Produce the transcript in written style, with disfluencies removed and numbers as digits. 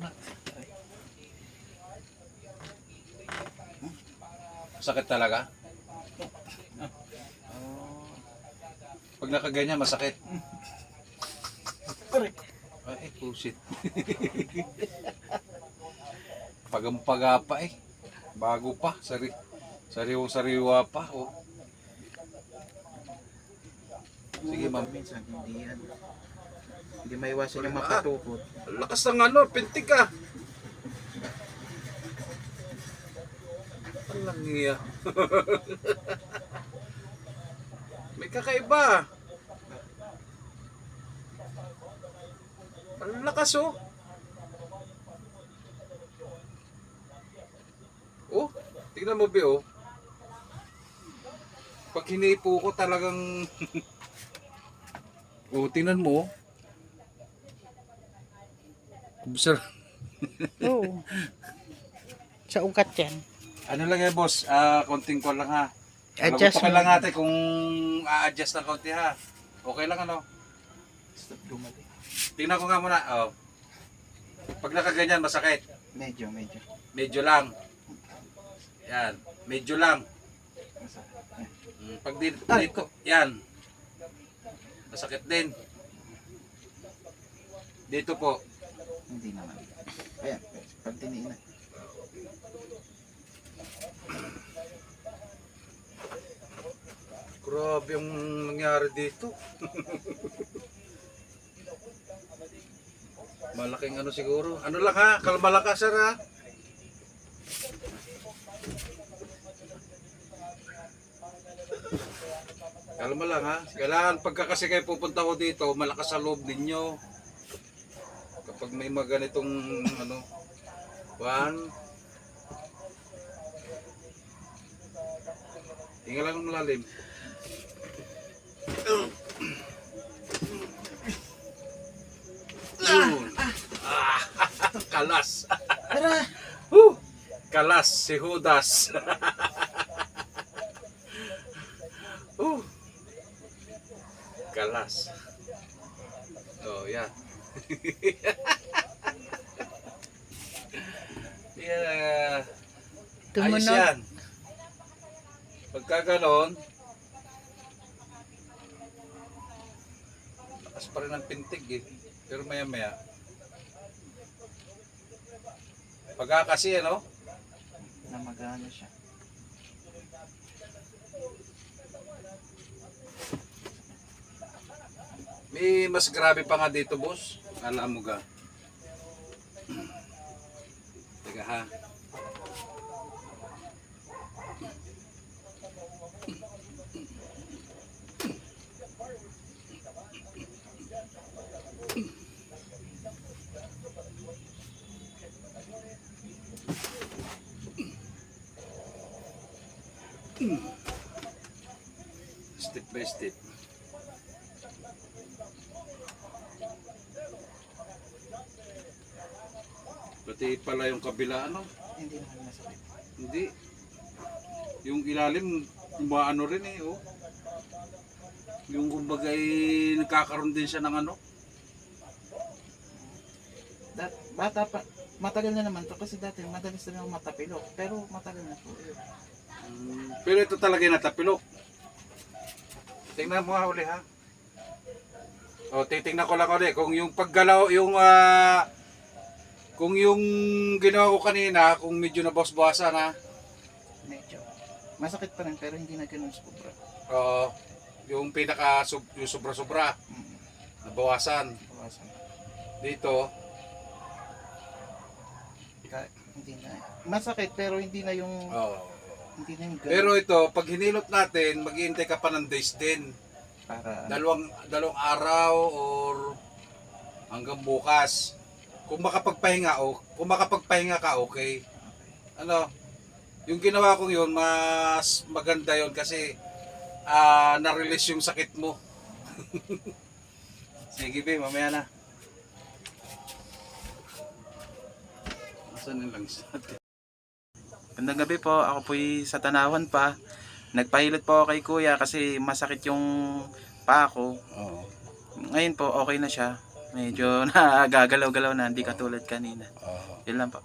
na. Sakit talaga? Pag nakaganyan, masakit. Ay, pusit. Pagampaga pa eh. Bago pa. Sariwa pa. Oh. Sige, ma'am. Minsan hindi yan. Hindi maiwasan yung mapatukot. Lakas ng ano, pintig ka. Alam niya. May kakaiba. Ang lakas oh. Oh, tingnan mo be oh. Pag hinipo ko talagang oh, tingnan mo. Sir. Oo. Sa ugat yan. Ano lang yan boss, konting ko lang ha. Adjust Nagupakan lang natin kung a-adjust ng konti ha. Okay lang ano. Stop dumali. Tingnan ko nga muna. Oh. Pag nakaganyan masakit. Medyo. Medyo lang. Yan. Medyo lang. Pag dito, yan. Masakit din. Dito po. Hindi naman. Ayan, pag tiniin na. Grabe ang nangyari dito. Malaking ano siguro. Ano lang ha, kalma lang ka sir ha. Kalma lang ha. Kailangan pagka kasi kayo pupunta ko dito, malakas sa loob ninyo. Kapag may mga ganitong ano, hinga lang ng malalim. Kalas. Kalas si Judas. Kalas. Oh, yeah. Yeah. Ayos yan. Pagka ganon, lakas pa rin ang pintig eh. Pero maya maya. Pagka kasi ano, Namagana siya. may mas grabe pa nga dito boss. Alam mo ga. Teka ha. Step by step. Pati pala yung kabila ano? Hindi naman masakit. Hindi. Yung ilalim, ano rin eh oh. Yung kumbaga nagkakaroon din siya ng ano. Bata pa, matagal na naman to kasi dati madalas na lang matapilok. Pero matagal na po. Pero ito talaga yung natapilok. Tingnan mo nga uli ha. O, titingnan ko lang uli. Kung yung paggalaw, kung yung ginawa ko kanina, kung medyo nabawas-bawasan ha. Medyo. Masakit pa rin pero hindi na ganun sobra. Yung yung sobra-sobra. Nabawasan. Bawasan. Dito. Hindi na. Masakit pero hindi na yung hindi na yung ganun. Pero ito, pag hinilot natin, mag-iintay ka pa ng days din. Para Dalawang araw or hanggang bukas. Kung makapagpahinga ka, okay. Ano, yung ginawa kong yun, mas maganda yun kasi na-release yung sakit mo. Sige be, mamaya na. Asan lang sa atin? Magandang gabi po, ako po'y sa Tanawan pa. Nagpahilot po ako kay kuya kasi masakit yung paa ko. Oo. Ngayon po, okay na siya. Medyo nagagalaw-galaw na, hindi katulad kanina. Oo. Yun lang po.